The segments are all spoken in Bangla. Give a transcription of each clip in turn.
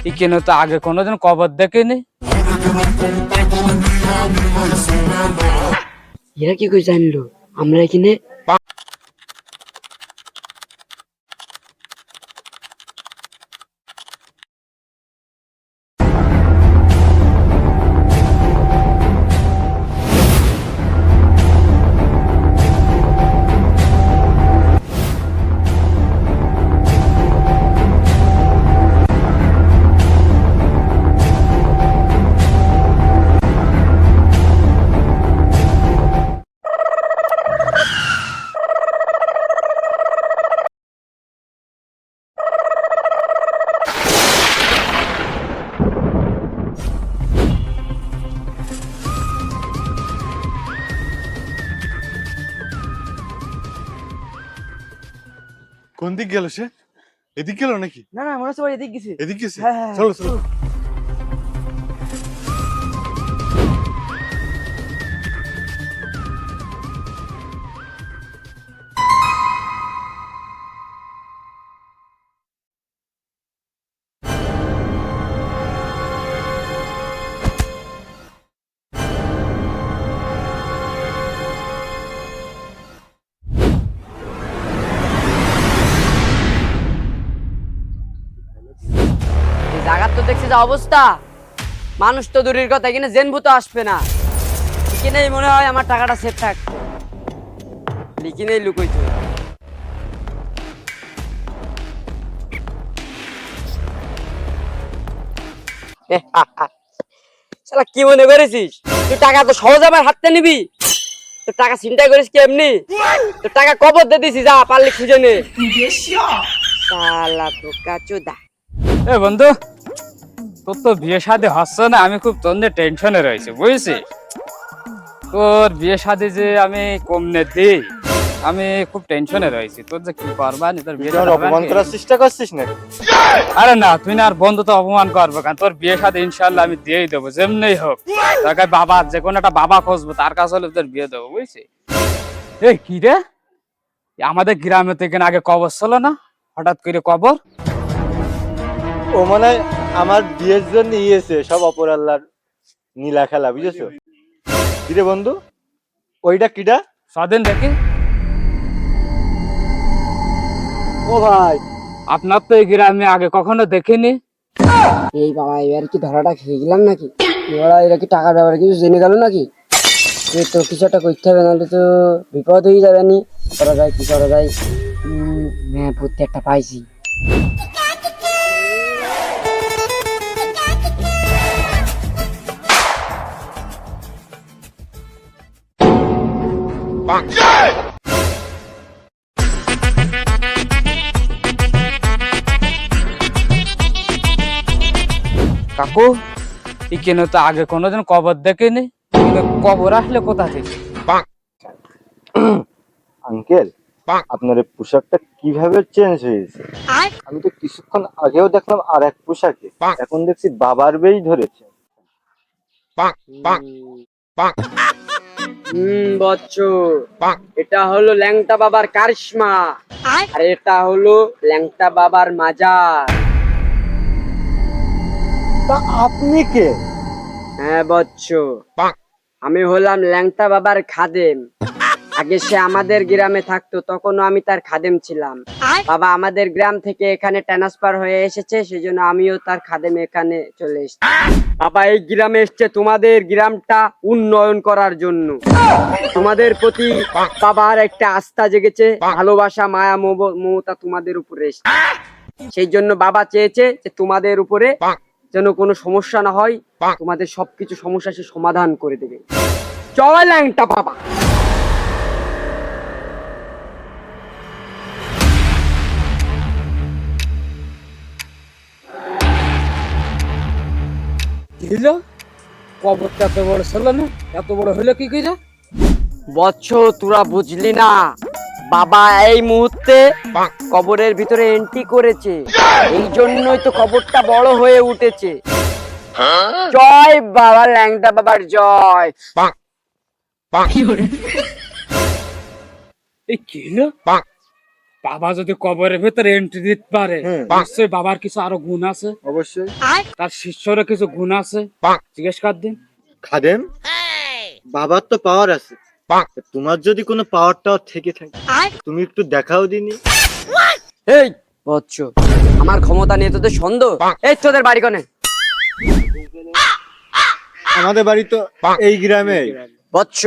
এখানে তো আগে কোনোদিন কবর দেখিনি। এরা কি করে জানলো আমরা এখানে? কোন দিক গেল সে? এদিক গেল নাকি? না না, মনে হচ্ছে ওই এদিক গেছে। এদিক গেছে? হ্যাঁ, চলো চলো। এই জায়গার তো দেখছি যে অবস্থা, মানুষ তো দূরের কথা, এখানে জেন ভূত আসবে না। এখানেই মনে হয় আমার টাকাটা সেফ থাকতো, এখানেই লুকোইতো। শালা কি মনে করেছিস তুই টাকা তো সহজে আমার হাতে নিবি? তোর টাকা চিন্তা করিস কি এমনি? তোর টাকা কবর দিয়ে দিছি, যা পারলে খুঁজে নে। শালা বোকা চোদা। এ বন্ধু, তোর তো বিয়ে শাদী হচ্ছে না, আমি খুব তোর নিয়ে টেনশনে রয়েছি বুঝছিস। তোর বিয়ে শাদী যে আমি কমনে দিই, আমি খুব টেনশনে রয়েছি। তোর যে কি করবা নি, তোর বিয়ে অপমান করার চেষ্টা করছিস না? আরে না, তুই না আর বন্ধু তো অপমান করবো কেন? তোর বিয়ে শাদী ইনশাল্লাহ আমি দিয়েই দেবো, যেমনি হোক। তার কাছে বাবা, যে কোনো একটা বাবা খুঁজবো, তার কাছে হলে তোর বিয়ে দেবো বুঝছিস। এই কি রে, আমাদের গ্রামে তো এখানে আগে কবর ছিল না, হঠাৎ করে কবর? ও মানে আমার বিয়ের জন্য ইয়েছে সব অপর আল্লাহর নীলা খেলা, বুঝেছো? কিরে বন্ধু, ওইটা কিডা? স্বাধীন দেখি। ও ভাই, আপনার তো এই গ্রামে আগে কখনো দেখিনি। এই বাবা, এবার কি ধরাটা খেয়ে গেলাম নাকি? এবার এরা কি টাকার ব্যাপারে কিছু জেনে গেল নাকি? তো কিছু একটা করতে হবে, নাহলে তো বিপদ হয়ে যাবে। নি করা যায়, কি করা যায়? হ্যাঁ, বুদ্ধি একটা পাইছি। কাকু, এখানে তো আগে কোনোদিন কবর দেখিনি। কবর আসলে কোথা থেকে? আঙ্কেল, আপনার এই পোশাকটা কিভাবে চেঞ্জ হয়েছে? আমি তো কিছুক্ষণ আগেও দেখলাম আর এক পোশাকে, এখন দেখছি বাবার বেই ধরেছে। বচ্চ, এটা হলো ল্যাংটা বাবার কারিশমা, আর এটা হলো ল্যাংটা বাবার মাজার। তা আপনি কে? হ্যাঁ বচ্চ, আমি হলাম ল্যাংটা বাবার খাদেম। আগে সে আমাদের গ্রামে থাকতো, তখনও আমি তার খাদেম ছিলাম। বাবা আমাদের গ্রাম থেকে এখানে ট্রান্সফার হয়ে এসেছে, সেজন্য আমিও তার খাদেম এখানে চলে এসেছি। বাবা এই গ্রামে এসছে তোমাদের গ্রামটা উন্নয়ন করার জন্য। তোমাদের প্রতি বাবার একটা আস্থা জেগেছে, ভালোবাসা, মায়া, মমতা তোমাদের উপরে এসেছে। সেই জন্য বাবা চেয়েছে যে তোমাদের উপরে যেন কোনো সমস্যা না হয়, তোমাদের সবকিছু সমস্যা সে সমাধান করে দেবে। চল ল্যাংটা বাবা। কি হলো? কবরটা এত বড় ছিল না, এত বড় হলো কি কইরা? বচ্চ, তোরা বুঝলি না, বাবা এই মুহূর্তে কবরের ভিতরে এন্ট্রি করেছে, এই জন্যই তো কবরটা বড় হয়ে উঠেছে। জয় বাবা, ল্যাংটা বাবার জয়। এই কি হলো? বাবা যদি কবরের ভেতরে এন্ট্রি দিতে পারে, নিশ্চয়ই বাবার কিছু আরো গুণ আছে, অবশ্যই। তার শিষ্যরও কিছু গুণ আছে। জিজ্ঞেস কর দিন। খাদেম, বাবার তো পাওয়ার আছে, তোমার যদি কোনো পাওয়ারটাও থেকে থাকে তুমি একটু দেখাও দিনি। এই বচ্চ, আমার ক্ষমতা নিয়ে তোদের সন্দেহ? এই তোদের বাড়ি কোনে? আমাদের বাড়ি তো এই গ্রামে। বচ্চ,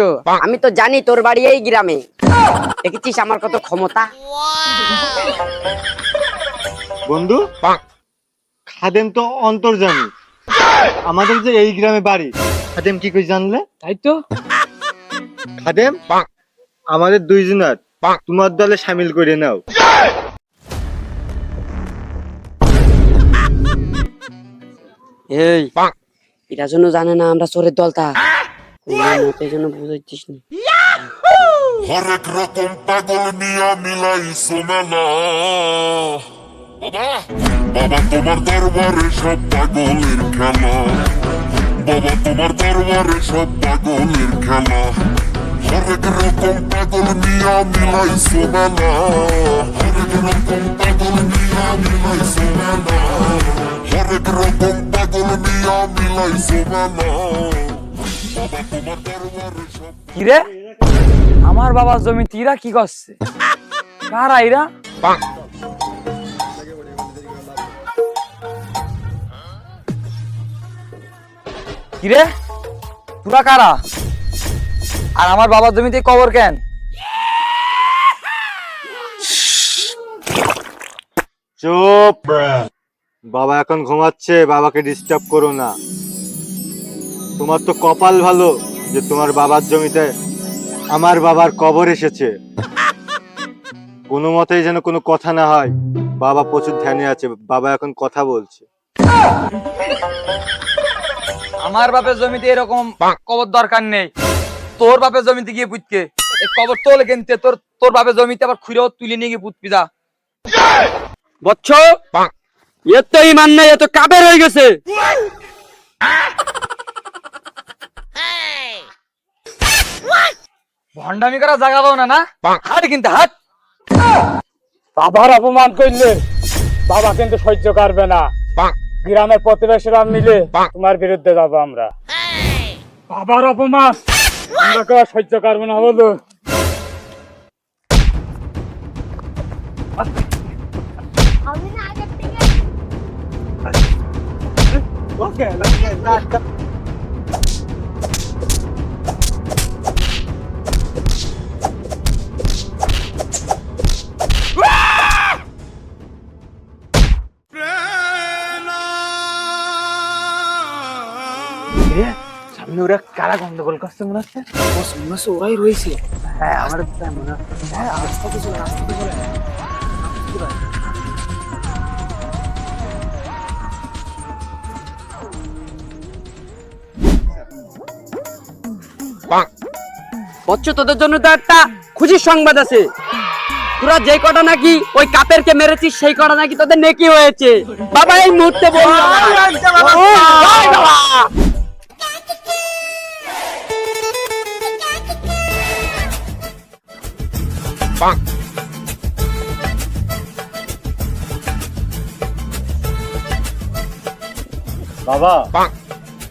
আমি তো জানি তোর বাড়ি এই গ্রামে। দেখেছিস আমার কত ক্ষমতা? বন্ধু, খাদেম তো অন্তর্জামী, আমাদের যে এই গ্রামে বাড়ি, খাদেম কি করে জানলে? তাই তো। খাদেম, আমাদের দুইজনের তোমার দলে সামিল করে নাও। এই এটা জন্য জানে না আমরা চোরের দলটা, এই জন্য বুঝাইছিস না। হরেক রকম পাগল মিয়া মিলাইছো মেলা। বাবা তোমার দরবারে সব পাগলের খেলা, বাবা তোমার দরবারে সব পাগলের খেলা। হরেক রকম পাগল মিয়া মিলাইছো মেলা, হরেক রকম পাগল মিয়া মিলাইছো মেলা, হরেক রকম পাগল মিয়া মিলাইছো মেলা। বাবা তোমার দরবারে সব কিরে, আমার বাবার জমি ইরা কি করছে? কারা ইরা? কিরে, তোরা কারা? আর আমার বাবার জমিতে কবর কেন? চুপ, বাবা এখন ঘুমাচ্ছে, বাবাকে ডিস্টার্ব করো না। তোমার তো কপাল ভালো যে তোমার বাবার জমিতে আমার বাবার কবর এসেছে। কোনো মতেই যেন কোনো কথা না হয়, বাবা প্রচুর ধ্যানে আছে, বাবা এখন কথা বলছে। আমার বাপের জমিতে এরকম কবর দরকার নেই। তোর বাপের জমিতে গিয়ে পুঁতকে, এই কবর তোলে কিনতে, তোর বাপের জমিতে আবার খুঁড়েও তুলে নিয়ে গিয়ে পুঁতবি যা। বচ্চ, এর তো ইমান নাই, এ তো কাবের হয়ে গেছে। ভন্ডামি করা জায়গা পাও না, না? হাট কিনতে হাট। বাবার অপমান করলে বাবা কিন্তু সহ্য করবে না। গ্রামের প্রতিবেশীরা মিলে তোমার বিরুদ্ধে যাবো আমরা। বাবার অপমান আমরা কেউ সহ্য করবো না, বলো? সামনে ওরা কারা গন্ডগোল করছে মনে হচ্ছে। ওরাই রয়েছে। হ্যাঁ, আমার মনে হয়। হ্যাঁ, রাস্তাতে চলে। বচ্চ, তোদের জন্য তো একটা খুশির সংবাদ আছে। তোরা যে কটা নাকি ওই কাপেরকে মেরেছিস, সেই কটা নাকি তোদের নেকি হয়েছে। বাবা এই মুহূর্তে বলল। বাবা,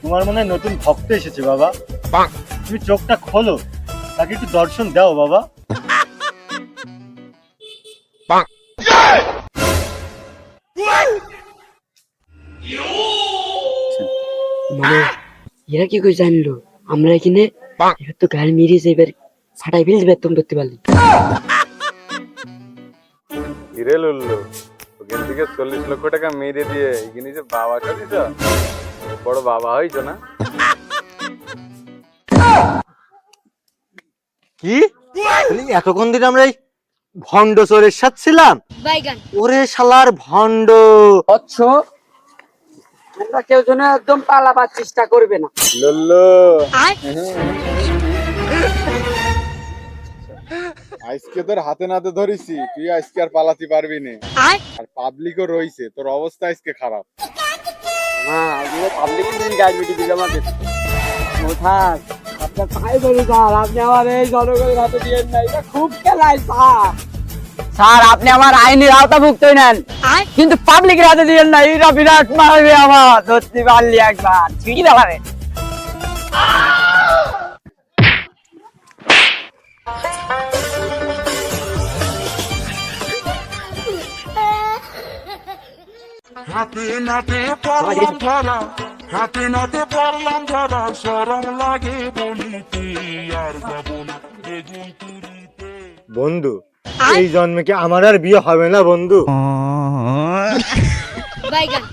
তোমার মনে হয় নতুন ভক্ত এসেছে। বাবা, তুমি চোখটা খোলো, তাকে একটু দর্শন দাও। বাবা, এরা কি করে জানলো আমরা এখানে? এবার তো গাড়ি মিরিয়েছে, এবার ফাটাই ফেলতে বেতন করতে পারলি। হিরে লুল্লু, ওখান থেকে 40 লক্ষ টাকা মেরে দিয়ে এখানে যে বাবা সাজিস, বড় বাবা হয়েছ না? কি এতক্ষণ দিন আমরা এই ভণ্ড চোরের সাথে ছিলাম? ওরে শালার ভণ্ড! আচ্ছা, আমরা কেউ যেন একদম পালাবার চেষ্টা করবে না। লুল্লু, আজকে তোর হাতে নাতে ধরেছি, তুই আজকে আর পালাতে পারবি না। আর পাবলিকও রয়েছে, তোর অবস্থা আজকে খারাপ। হ্যাঁ, আজকে পাবলিক দিন গাড়ি বিটি দিল আমাদের। মোথার আপনার পায়ে ধরে স্যার, আপনি আমার এই জনগণের হাতে দিয়ে না, এটা খুব খেলায় স্যার। স্যার আপনি আমার আইনের আওতাভুক্ত নেন, কিন্তু পাবলিকের হাতে দিবেন না, এটা বিরাট মারবে আমার, ধরতে পারলি একবার ছিড়ি দেখাবে। হাতে নাতে পারলাম ধরা, হাতে নাতে পারলাম ধরা, শরম লাগে বলিতে আর যাব না বেগুন তুরিতে। বন্ধু এই জন্মে কি আমার আর বিয়ে হবে না বন্ধু? বাইগান